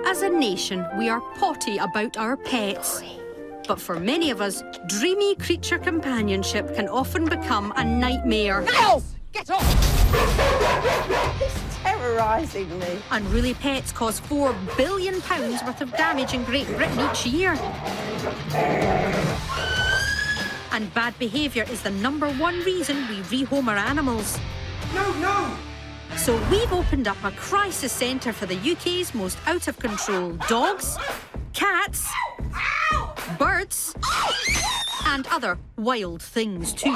As a nation, we are potty about our pets. But for many of us, dreamy creature companionship can often become a nightmare. Nails! Get off! It's terrorising me. Unruly pets cause £4 billion worth of damage in Great Britain each year. And bad behaviour is the #1 reason we rehome our animals. No, no! So we've opened up a crisis centre for the UK's most out-of-control dogs, cats, birds, and other wild things too.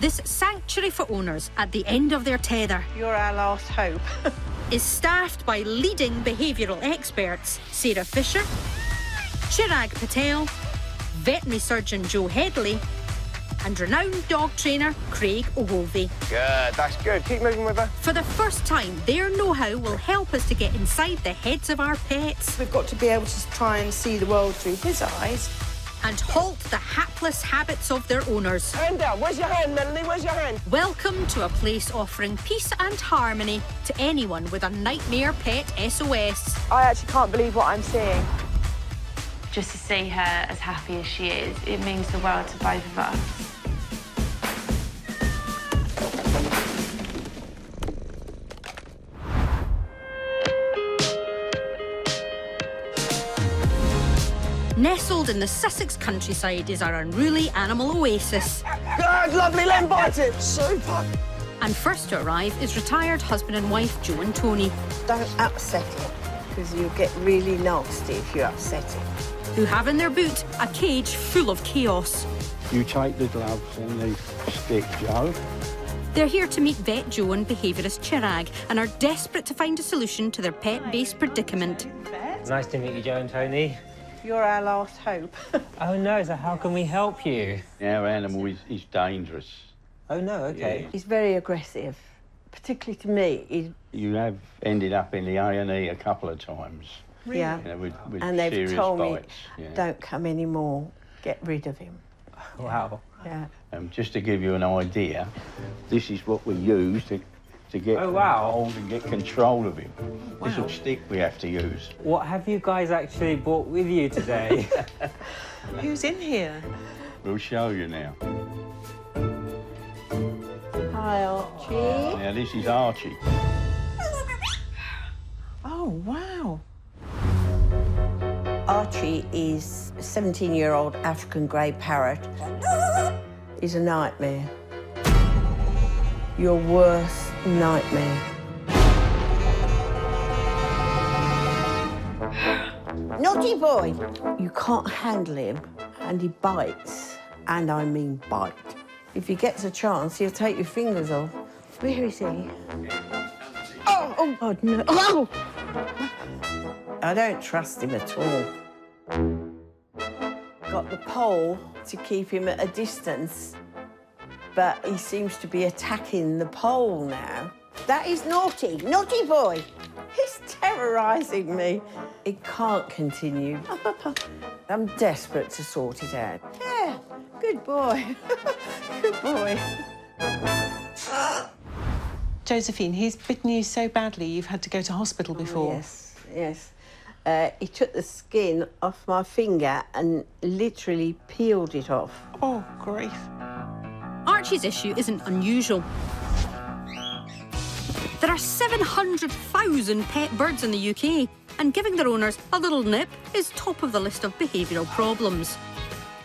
This sanctuary for owners at the end of their tether You're our last hope. is staffed by leading behavioural experts Sarah Fisher, Chirag Patel, veterinary surgeon Joe Headley, and renowned dog trainer Craig Ogilvie. Good, that's good. Keep moving with her. For the first time, their know-how will help us to get inside the heads of our pets We've got to be able to try and see the world through his eyes. and halt the hapless habits of their owners. Hand down. Where's your hand, Melanie? Where's your hand? Welcome to a place offering peace and harmony to anyone with a nightmare pet SOS. I actually can't believe what I'm seeing. Just to see her as happy as she is, it means the world to both of us. Nestled in the Sussex countryside is our unruly animal oasis. Good, lovely, let him bite it. Super. And first to arrive is retired husband and wife Joe and Tony, Don't upset it, because you'll get really nasty if you upset it. who have in their boot a cage full of chaos. You take the gloves and the stick, Joe. They're here to meet vet Joe and behaviourist Chirag and are desperate to find a solution to their pet-based predicament. Nice to meet you, Joe and Tony. You're our last hope. Oh, no, so how can we help you? Our animal is dangerous. Oh, no, OK. He's very aggressive, particularly to me. You have ended up in the A&E a couple of times. Yeah. You know, with And they've serious told bites. me, Yeah. don't come anymore, get rid of him. Wow. Yeah. Just to give you an idea, this is what we use to get Oh, wow. hold and get control of him. This little stick we have to use. What have you guys actually brought with you today? Who's in here? We'll show you now. Hi, Archie. Now, this is Archie. Oh, wow. Archie is a 17-year-old African grey parrot. He's a nightmare. Your worst nightmare. Naughty boy! You can't handle him, and he bites, and I mean bite. If he gets a chance, he'll take your fingers off. Where is he? Oh, God, no. Oh! I don't trust him at all. Got the pole to keep him at a distance, but he seems to be attacking the pole now. That is naughty. Naughty boy. He's terrorising me. It can't continue. I'm desperate to sort it out. Yeah, good boy. Good boy. Josephine, he's bitten you so badly you've had to go to hospital before. Yes, yes. He took the skin off my finger and literally peeled it off. Oh, grief. Archie's issue isn't unusual. There are 700,000 pet birds in the UK, and giving their owners a little nip is top of the list of behavioural problems.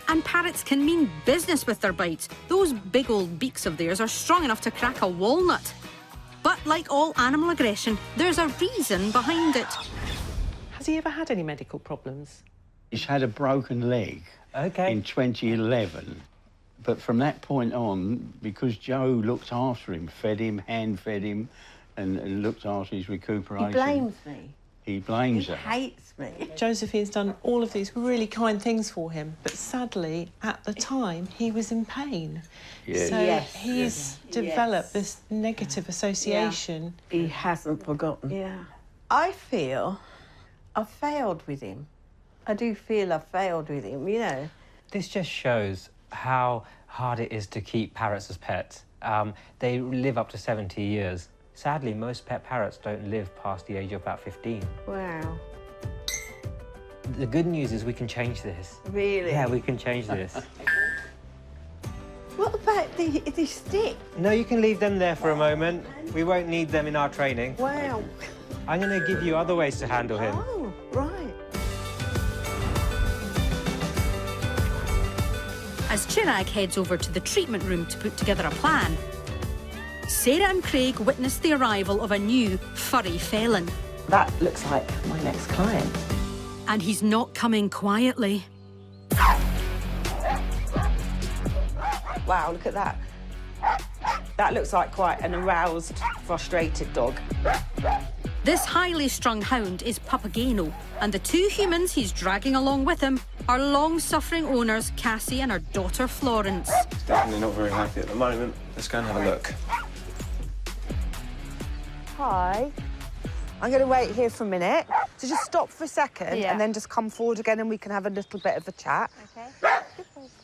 And parrots can mean business with their bites. Those big old beaks of theirs are strong enough to crack a walnut. But like all animal aggression, there's a reason behind it. Has he ever had any medical problems? He's had a broken leg OK. in 2011. But from that point on, because Joe looked after him, fed him, hand-fed him, and looked after his recuperation... He blames me. He blames He her. hates me. Josephine's done all of these really kind things for him, but sadly, at the time, he was in pain. Yeah. So Yes. he's developed this negative association. He hasn't forgotten. Yeah. I feel I've failed with him. I do feel I've failed with him, you know. This just shows how hard it is to keep parrots as pets. They live up to 70 years. Sadly, most pet parrots don't live past the age of about 15. Wow. The good news is we can change this. Really? Yeah, we can change this. What about the stick? No, you can leave them there for a moment. We won't need them in our training. Wow. I'm going to give you other ways to handle him. Oh, right. As Chirag heads over to the treatment room to put together a plan, Sarah and Craig witness the arrival of a new furry felon. That looks like my next client. And he's not coming quietly. Wow, look at that. That looks like quite an aroused, frustrated dog. This highly strung hound is Papageno, and the two humans he's dragging along with him are long-suffering owners Cassie and her daughter Florence. Definitely not very happy at the moment. Let's go and have a look. Hi. I'm going to wait here for a minute. So just stop for a second and then just come forward again and we can have a little bit of a chat. Okay.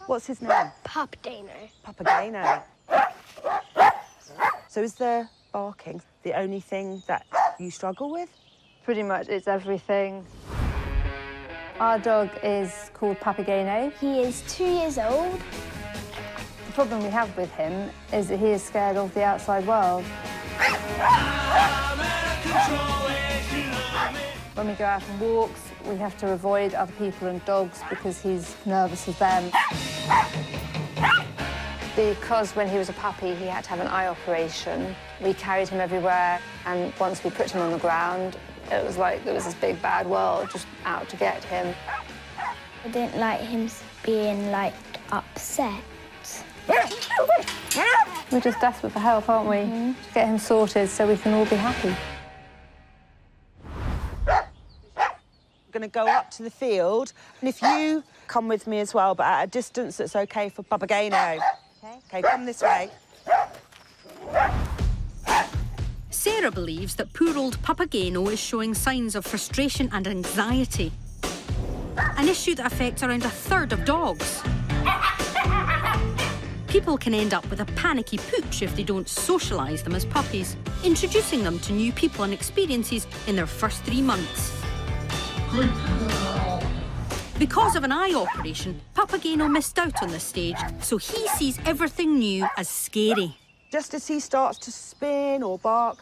What's his name? Papageno. Papageno. So is the barking the only thing that you struggle with? Pretty much, it's everything. Our dog is called Papageno. He is 2 years old. The problem we have with him is that he is scared of the outside world. When we go out on walks, we have to avoid other people and dogs because he's nervous of them. Because when he was a puppy, he had to have an eye operation. We carried him everywhere, and once we put him on the ground, it was like there was this big bad world just out to get him. I didn't like him being, like, upset. We're just desperate for help, aren't we? To get him sorted so we can all be happy. We're going to go up to the field, and if you come with me as well, but at a distance that's OK for Papageno. OK, come this way. Sarah believes that poor old Papageno is showing signs of frustration and anxiety, an issue that affects around a third of dogs. People can end up with a panicky pooch if they don't socialise them as puppies, introducing them to new people and experiences in their first 3 months. Because of an eye operation, Papageno missed out on this stage, so he sees everything new as scary. Just as he starts to spin or bark,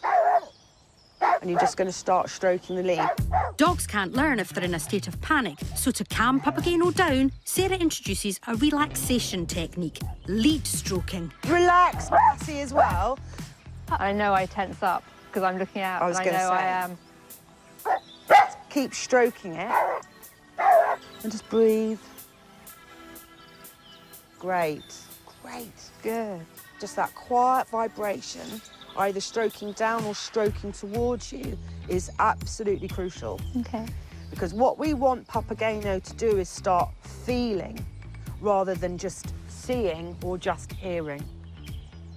and you're just going to start stroking the lead. Dogs can't learn if they're in a state of panic, so to calm Papageno down, Sarah introduces a relaxation technique, lead stroking. Relax, Cassie, as well. I know I tense up because I'm looking out and I know I am. Keep stroking it. And just breathe. Great. Great. Good. Just that quiet vibration, either stroking down or stroking towards you, is absolutely crucial. OK. Because what we want Papageno to do is start feeling rather than just seeing or just hearing.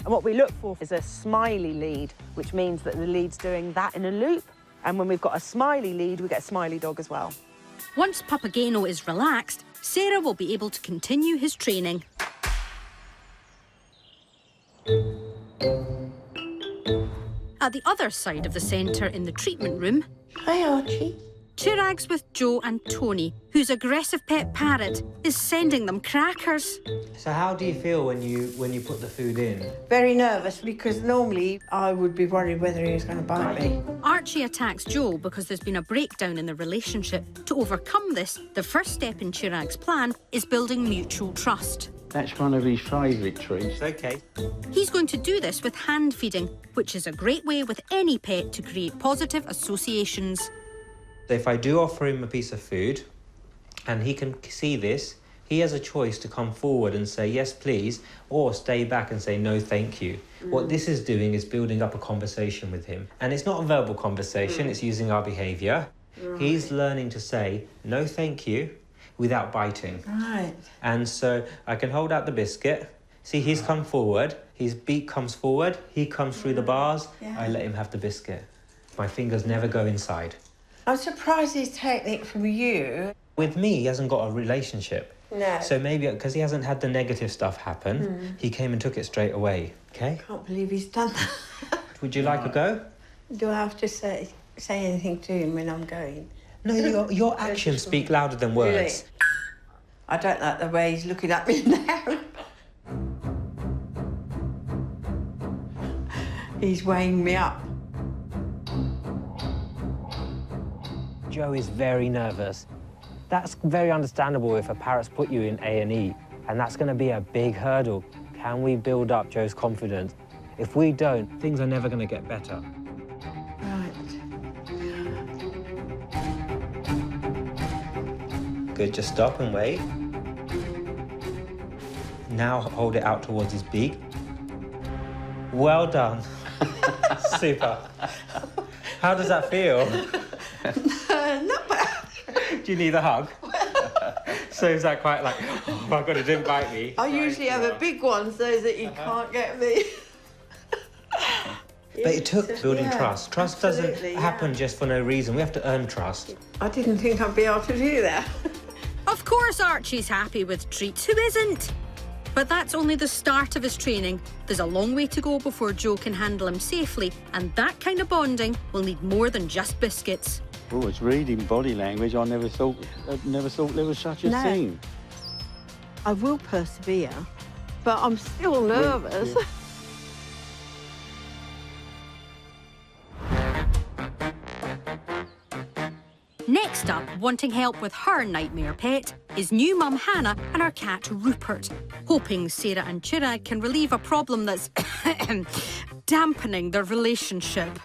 And what we look for is a smiley lead, which means that the lead's doing that in a loop. And when we've got a smiley lead, we get a smiley dog as well. Once Papageno is relaxed, Sarah will be able to continue his training. At the other side of the centre in the treatment room, Hi, Archie. Chirag's with Joe and Tony, whose aggressive pet parrot is sending them crackers. So how do you feel when you put the food in? Very nervous, because normally I would be worried whether he was going to bite me. Archie attacks Joe because there's been a breakdown in the relationship. To overcome this, the first step in Chirag's plan is building mutual trust. That's one of his favourite treats. OK. He's going to do this with hand feeding, which is a great way with any pet to create positive associations. So if I do offer him a piece of food and he can see this, he has a choice to come forward and say, yes, please, or stay back and say, no, thank you. What this is doing is building up a conversation with him. And it's not a verbal conversation, it's using our behaviour. He's learning to say, no, thank you, without biting. Right. And so I can hold out the biscuit. See, he's come forward, his beak comes forward, he comes through the bars, I let him have the biscuit. My fingers never go inside. I'm surprised his technique from you. With me, he hasn't got a relationship. No. So maybe because he hasn't had the negative stuff happen, he came and took it straight away, OK? Can't believe he's done that. Would you like a go? Do I have to say anything to him when I'm going? No, your actions speak louder than words. Really? I don't like the way he's looking at me now. He's weighing me up. Joe is very nervous. That's very understandable if a parrot's put you in A&E, and that's going to be a big hurdle. Can we build up Joe's confidence? If we don't, things are never going to get better. Right. Good, just stop and wait. Now hold it out towards his beak. Well done. Super. How does that feel? Not bad. Do you need a hug? So is that quite like, oh my God, it didn't bite me? I usually have a big one so that you can't get me. But it took building Yeah, trust. Trust doesn't happen just for no reason. We have to earn trust. I didn't think I'd be able to do that. Of course Archie's happy with treats. Who isn't? But that's only the start of his training. There's a long way to go before Joe can handle him safely, and that kind of bonding will need more than just biscuits. Oh, it's reading body language. I never thought there was such a thing. I will persevere, but I'm still nervous. Yeah. Next up, wanting help with her nightmare pet, is new mum Hannah and her cat Rupert, hoping Sarah and Chirag can relieve a problem that's dampening their relationship.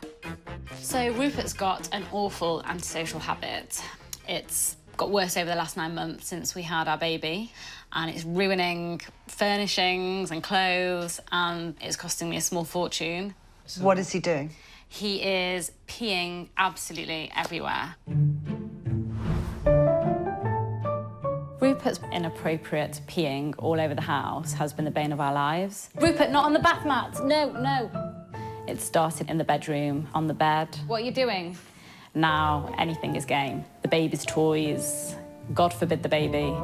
So Rupert's got an awful antisocial habit. It's got worse over the last 9 months since we had our baby, and it's ruining furnishings and clothes, and it's costing me a small fortune. So what is he doing? He is peeing absolutely everywhere. Rupert's inappropriate peeing all over the house has been the bane of our lives. Rupert, not on the bath mat. No, no. It started in the bedroom, on the bed. What are you doing? Now anything is game. The baby's toys, God forbid the baby.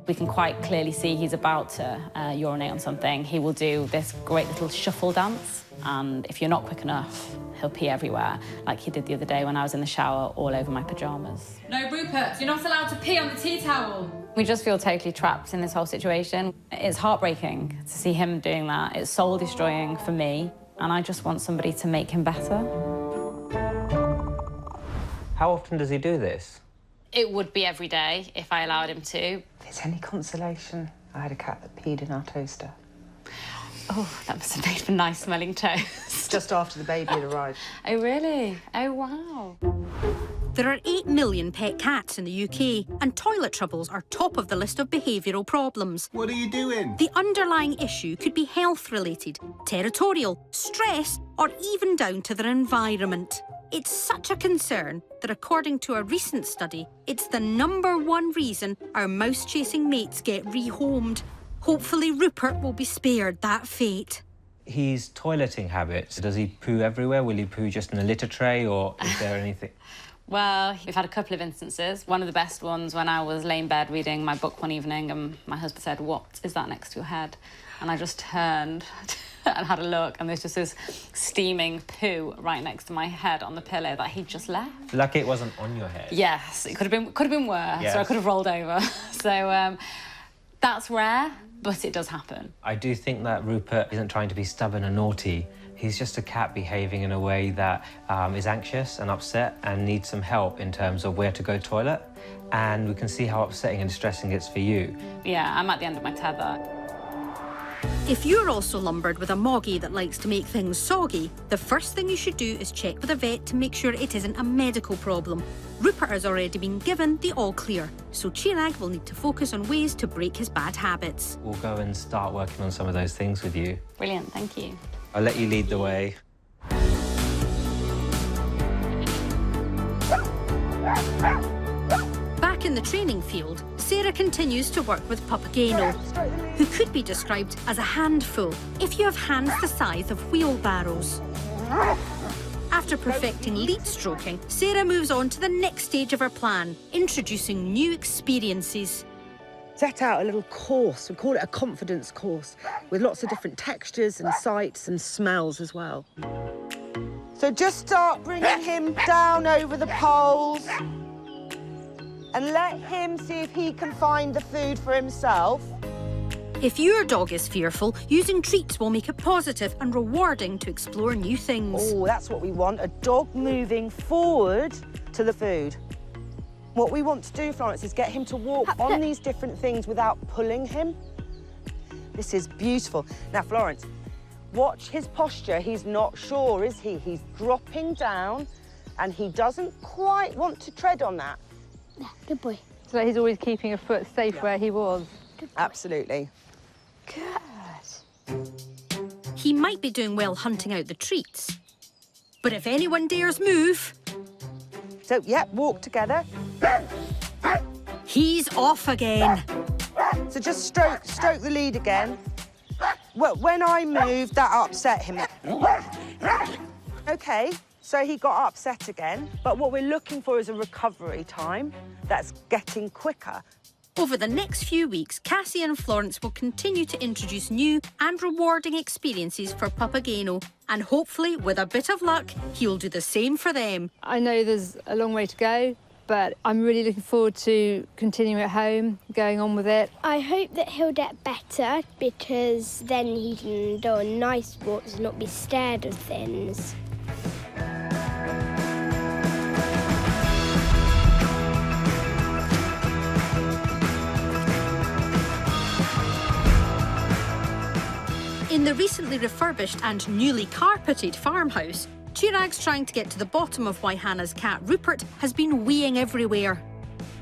We can quite clearly see he's about to urinate on something. He will do this great little shuffle dance, and if you're not quick enough, he'll pee everywhere, like he did the other day when I was in the shower all over my pyjamas. No, Rupert, you're not allowed to pee on the tea towel. We just feel totally trapped in this whole situation. It's heartbreaking to see him doing that. It's soul-destroying for me, and I just want somebody to make him better. How often does he do this? It would be every day if I allowed him to. If it's any consolation, I had a cat that peed in our toaster. Oh, that must have made for nice-smelling toast. Just after the baby had arrived. Oh, really? Oh, wow. There are 8 million pet cats in the UK, and toilet troubles are top of the list of behavioural problems. What are you doing? The underlying issue could be health-related, territorial, stress, or even down to their environment. It's such a concern that, according to a recent study, it's the #1 reason our mouse-chasing mates get rehomed. Hopefully Rupert will be spared that fate. His toileting habits, does he poo everywhere? Will he poo just in a litter tray, or is there anything? Well, we've had a couple of instances. One of the best ones when I was laying in bed reading my book one evening, and my husband said, "What is that next to your head?" And I just turned and had a look, and there's just this steaming poo right next to my head on the pillow that he'd just left. Lucky it wasn't on your head. Yes, it could have been worse. Yes. So I could have rolled over. So that's rare, but it does happen. I do think that Rupert isn't trying to be stubborn and naughty. He's just a cat behaving in a way that is anxious and upset and needs some help in terms of where to go toilet. And we can see how upsetting and distressing it's for you. Yeah, I'm at the end of my tether. If you're also lumbered with a moggy that likes to make things soggy, the first thing you should do is check with a vet to make sure it isn't a medical problem. Rupert has already been given the all clear, so Chirag will need to focus on ways to break his bad habits. We'll go and start working on some of those things with you. Brilliant, thank you. I'll let you lead the way. Back in the training field, Sarah continues to work with Papageno, who could be described as a handful if you have hands the size of wheelbarrows. After perfecting lead stroking, Sarah moves on to the next stage of her plan, introducing new experiences. Set out a little course, we call it a confidence course, with lots of different textures and sights and smells as well. So just start bringing him down over the poles and let him see if he can find the food for himself. If your dog is fearful, using treats will make it positive and rewarding to explore new things. Oh, that's what we want, a dog moving forward to the food. What we want to do, Florence, is get him to walk on these different things without pulling him. This is beautiful. Now, Florence, watch his posture. He's not sure, is he? He's dropping down and he doesn't quite want to tread on that. Yeah, good boy. So he's always keeping a foot safe where he was. Absolutely. Good. He might be doing well hunting out the treats. But if anyone dares move... So, yeah, walk together. He's off again. So just stroke the lead again. Well, when I moved, that upset him. OK, so he got upset again. But what we're looking for is a recovery time that's getting quicker. Over the next few weeks, Cassie and Florence will continue to introduce new and rewarding experiences for Papageno, and hopefully, with a bit of luck, he'll do the same for them. I know there's a long way to go, but I'm really looking forward to continuing at home, going on with it. I hope that he'll get better because then he can go on nice walks and not be scared of things. In the recently refurbished and newly carpeted farmhouse, Chirag's trying to get to the bottom of why Hannah's cat Rupert has been weeing everywhere.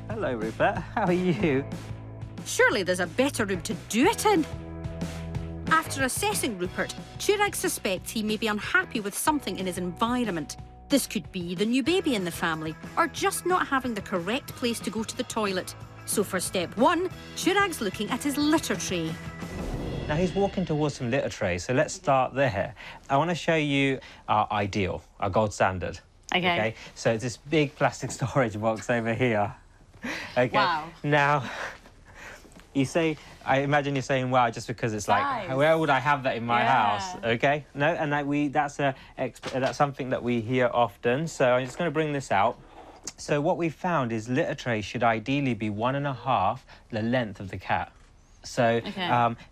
Hello, Rupert. How are you? Surely there's a better room to do it in. After assessing Rupert, Chirag suspects he may be unhappy with something in his environment. This could be the new baby in the family, or just not having the correct place to go to the toilet. So for step one, Chirag's looking at his litter tray. Now, he's walking towards some litter trays, so let's start there. I want to show you our ideal, our gold standard. OK. So it's this big plastic storage box over here. OK. Wow. Now, you say, I imagine you're saying, wow, just because it's like, where would I have that in my house? OK. No, and that's something that we hear often. So I'm just going to bring this out. So what we've found is litter trays should ideally be 1.5 the length of the cat. So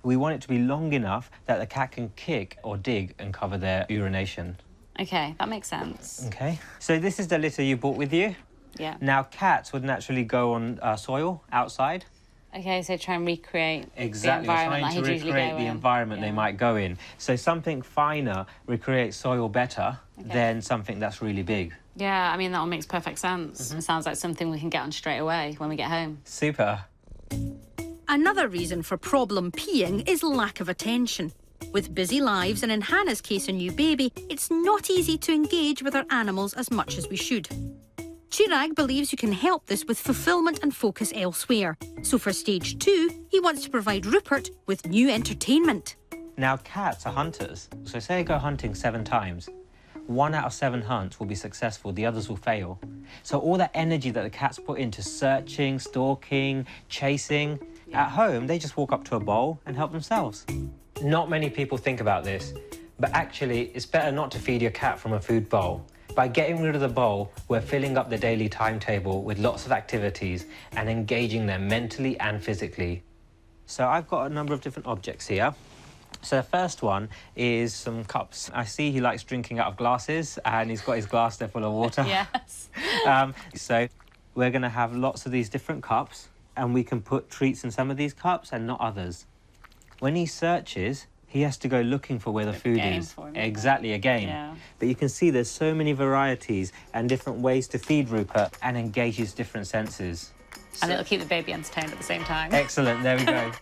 we want it to be long enough that the cat can kick or dig and cover their urination. OK, that makes sense. OK. So this is the litter you brought with you. Yeah. Now, cats would naturally go on soil outside. OK, so try and recreate exactly. the environment Trying to recreate the environment they might go in. So something finer recreates soil better than something that's really big. Yeah, I mean, that all makes perfect sense. It sounds like something we can get on straight away when we get home. Super. Another reason for problem peeing is lack of attention. With busy lives, and in Hannah's case a new baby, it's not easy to engage with our animals as much as we should. Chirag believes you can help this with fulfilment and focus elsewhere. So for stage 2, he wants to provide Rupert with new entertainment. Now, cats are hunters. So say I go hunting 7 times. 1 out of 7 hunts will be successful, the others will fail. So all that energy that the cats put into searching, stalking, chasing, at home, they just walk up to a bowl and help themselves. Not many people think about this, but actually, it's better not to feed your cat from a food bowl. By getting rid of the bowl, we're filling up the daily timetable with lots of activities and engaging them mentally and physically. So I've got a number of different objects here. So the first one is some cups. I see he likes drinking out of glasses, and he's got his glass there full of water. Yes. So we're going to have lots of these different cups, and we can put treats in some of these cups and not others. When he searches, he has to go looking for where the food is. Exactly, a game. Yeah. But you can see there's so many varieties and different ways to feed Rupert and engage his different senses. And it'll keep the baby entertained at the same time. Excellent, there we go.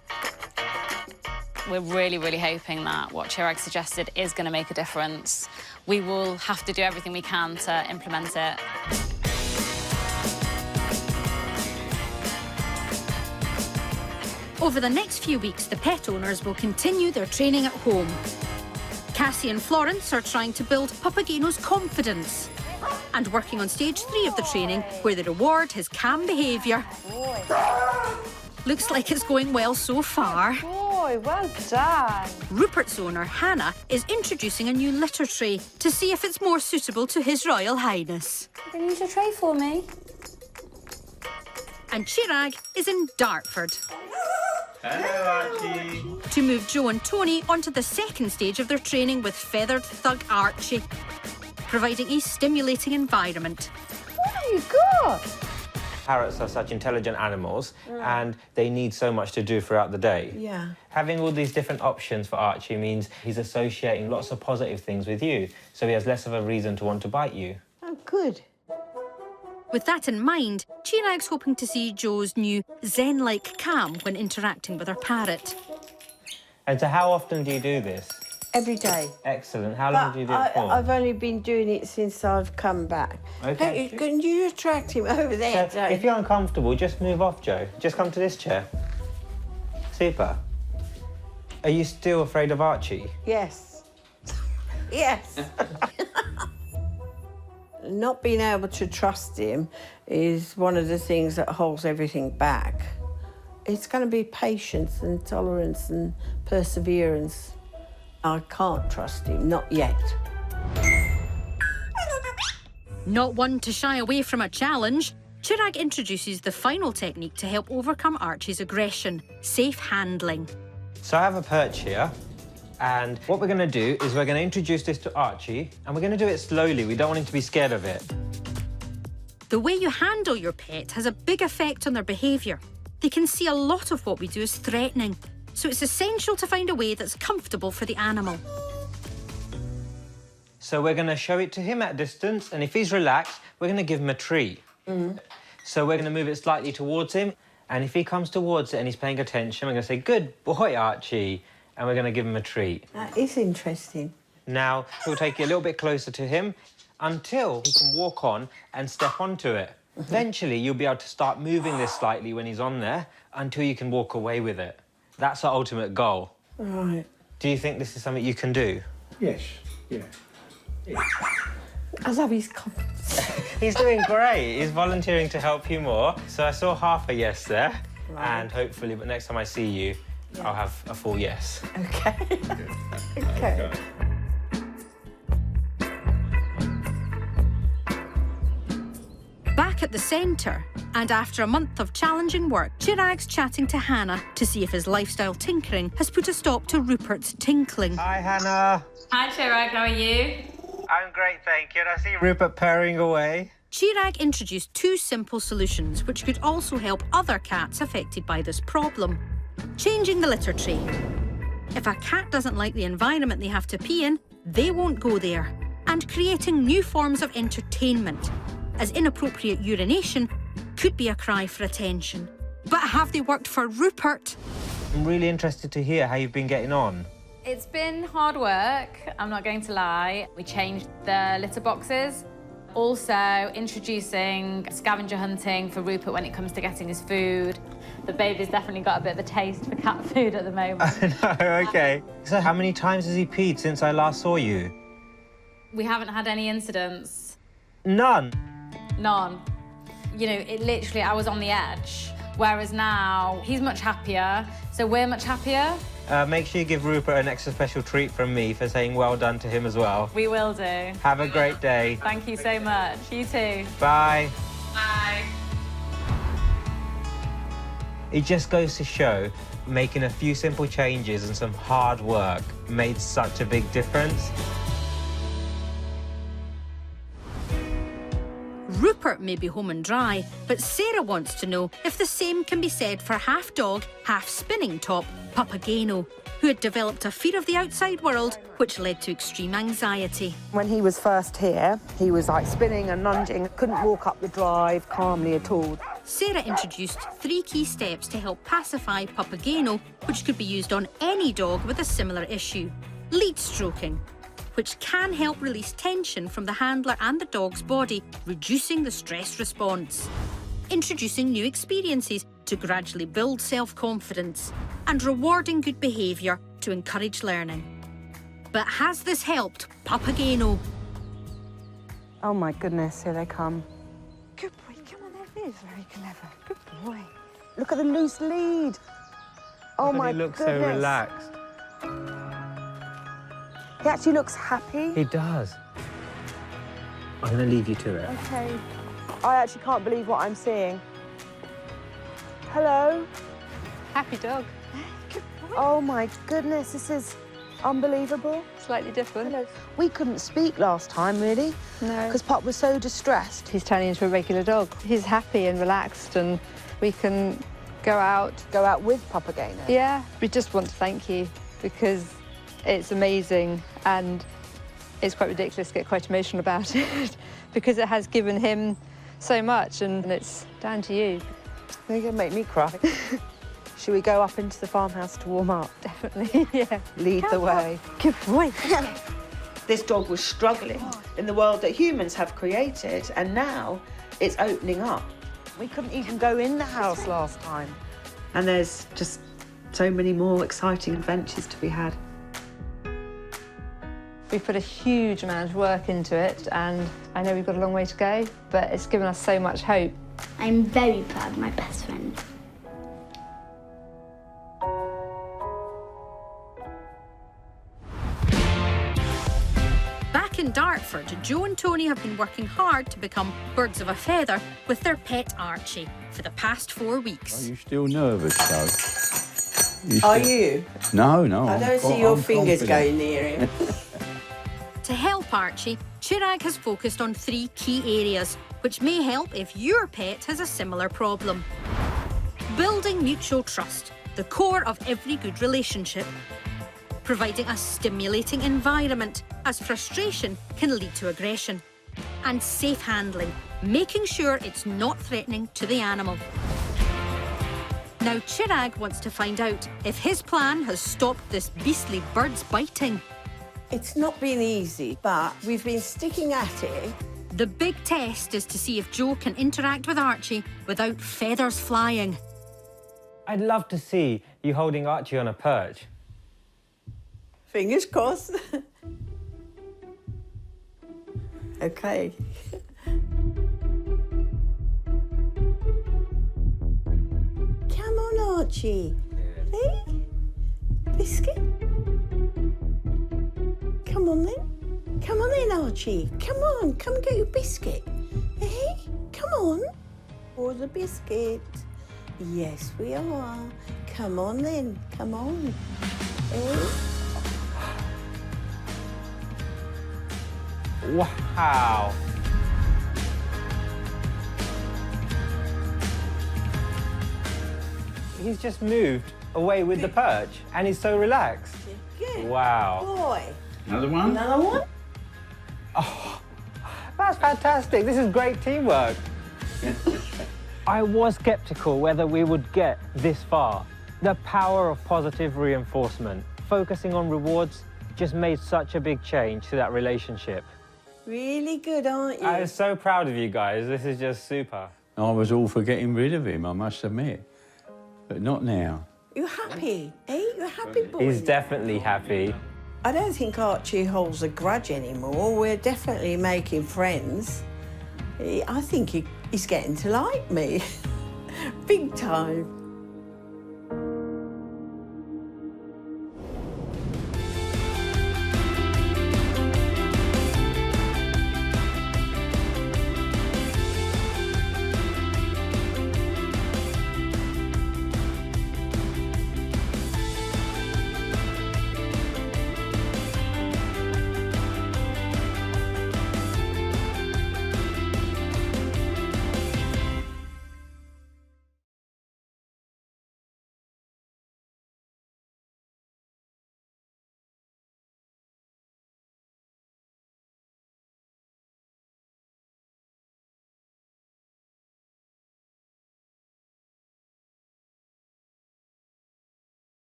We're really, really hoping that what Chirag suggested is going to make a difference. We will have to do everything we can to implement it. Over the next few weeks, the pet owners will continue their training at home. Cassie and Florence are trying to build Papageno's confidence and working on stage 3 of the training, where they reward his calm behaviour. Looks like it's going well so far. boy, well done. Rupert's owner, Hannah, is introducing a new litter tray to see if it's more suitable to His Royal Highness. Can you use your tray for me? And Chirag is in Dartford. Hello, Archie. To move Joe and Tony onto the second stage of their training with feathered thug Archie, providing a stimulating environment. What have you got? Parrots are such intelligent animals and they need so much to do throughout the day. Yeah. Having all these different options for Archie means he's associating lots of positive things with you, so he has less of a reason to want to bite you. Oh, good. With that in mind, Chirag's hoping to see Joe's new zen-like calm when interacting with her parrot. And so how often do you do this? Every day. Excellent. How long do you do it for? I've only been doing it since I've come back. Okay. Hey, can you attract him over there, So Joe? if you're uncomfortable, just move off, Joe. Just come to this chair. Super. Are you still afraid of Archie? Yes. Yes. Not being able to trust him is one of the things that holds everything back. It's going to be patience and tolerance and perseverance. I can't trust him, not yet. Not one to shy away from a challenge, Chirag introduces the final technique to help overcome Archie's aggression, safe handling. So I have a perch here, and what we're going to do is we're going to introduce this to Archie, and we're going to do it slowly. We don't want him to be scared of it. The way you handle your pet has a big effect on their behaviour. They can see a lot of what we do as threatening, so it's essential to find a way that's comfortable for the animal. So we're going to show it to him at distance, and if he's relaxed, we're going to give him a treat. So we're going to move it slightly towards him, and if he comes towards it and he's paying attention, we're going to say, "Good boy, Archie," and we're going to give him a treat. That is interesting. Now, we'll take it a little bit closer to him until he can walk on and step onto it. Eventually, you'll be able to start moving this slightly when he's on there until you can walk away with it. That's our ultimate goal. Right. Do you think this is something you can do? Yes, yeah. I love his confidence. He's doing great. He's volunteering to help you more. So I saw half a yes there. Right. And hopefully, but next time I see you, I'll have a full yes. Okay. Okay. Back at the centre, and after a month of challenging work, Chirag's chatting to Hannah to see if his lifestyle tinkering has put a stop to Rupert's tinkling. Hi, Hannah. Hi, Chirag, how are you? I'm great, thank you. And I see Rupert purring away. Chirag introduced two simple solutions which could also help other cats affected by this problem. Changing the litter tray. If a cat doesn't like the environment they have to pee in, they won't go there. And creating new forms of entertainment, as inappropriate urination could be a cry for attention. But have they worked for Rupert? I'm really interested to hear how you've been getting on. It's been hard work, I'm not going to lie. We changed the litter boxes. Also introducing scavenger hunting for Rupert when it comes to getting his food. The baby's definitely got a bit of a taste for cat food at the moment. No, OK. So how many times has he peed since I last saw you? We haven't had any incidents. None. None. You know, it literally, I was on the edge. Whereas now, he's much happier, so we're much happier. Make sure you give Rupert an extra special treat from me for saying well done to him as well. We will do. Have a great day. Thank you so much. You too. Bye. Bye. It just goes to show making a few simple changes and some hard work made such a big difference. Rupert may be home and dry, but Sarah wants to know if the same can be said for half-dog, half-spinning top Papageno, who had developed a fear of the outside world, which led to extreme anxiety. When he was first here, he was like spinning and lunging, couldn't walk up the drive calmly at all. Sarah introduced 3 key steps to help pacify Papageno, which could be used on any dog with a similar issue. Lead stroking, which can help release tension from the handler and the dog's body, reducing the stress response. Introducing new experiences to gradually build self-confidence, and rewarding good behaviour to encourage learning. But has this helped Papageno? Oh my goodness, here they come. Good boy, come on, there it is, very clever. Good boy. Look at the loose lead. Oh Look, my he looks goodness. so relaxed. He actually looks happy. He does. I'm going to leave you to it. Okay. I actually can't believe what I'm seeing. Hello? Happy dog. Oh my goodness, this is unbelievable. Slightly different. Hello. We couldn't speak last time, really. No. Because Pop was so distressed. He's turning into a regular dog. He's happy and relaxed, and we can go out. Go out with Papageno. Yeah, we just want to thank you because it's amazing, and it's quite ridiculous to get quite emotional about it because it has given him so much, and it's down to you. You're going to make me cry. Should we go up into the farmhouse to warm up? Definitely, yeah. Lead the way. Good boy. This dog was struggling in the world that humans have created, and now it's opening up. We couldn't even go in the house last time. And there's just so many more exciting adventures to be had. We've put a huge amount of work into it, and I know we've got a long way to go, but it's given us so much hope. I'm very proud of my best friend. Back in Dartford, Joe and Tony have been working hard to become birds of a feather with their pet Archie for the past 4 weeks. Are you still nervous, Joe? Are you? No, no. I don't see your fingers going near him. To help Archie, Chirag has focused on 3 key areas, which may help if your pet has a similar problem. Building mutual trust, the core of every good relationship. Providing a stimulating environment, as frustration can lead to aggression. And safe handling, making sure it's not threatening to the animal. Now Chirag wants to find out if his plan has stopped this beastly bird's biting. It's not been easy, but we've been sticking at it. The big test is to see if Joe can interact with Archie without feathers flying. I'd love to see you holding Archie on a perch. Fingers crossed. Okay. Come on, Archie. Hey? Biscuit? Come on then. Come on then, Archie. Come on, come get your biscuit. Hey? Come on. For the biscuit. Yes, we are. Come on then. Come on. Hey? Wow. He's just moved away with the perch and he's so relaxed. Good. Wow. Boy. Another one? Another one? Oh, that's fantastic. This is great teamwork. I was skeptical whether we would get this far. The power of positive reinforcement, focusing on rewards, just made such a big change to that relationship. Really good, aren't you? I was so proud of you guys. This is just super. I was all for getting rid of him, I must admit. But not now. You're happy, eh? You're a happy boy. He's definitely happy. I don't think Archie holds a grudge anymore. We're definitely making friends. I think he's getting to like me. Big time.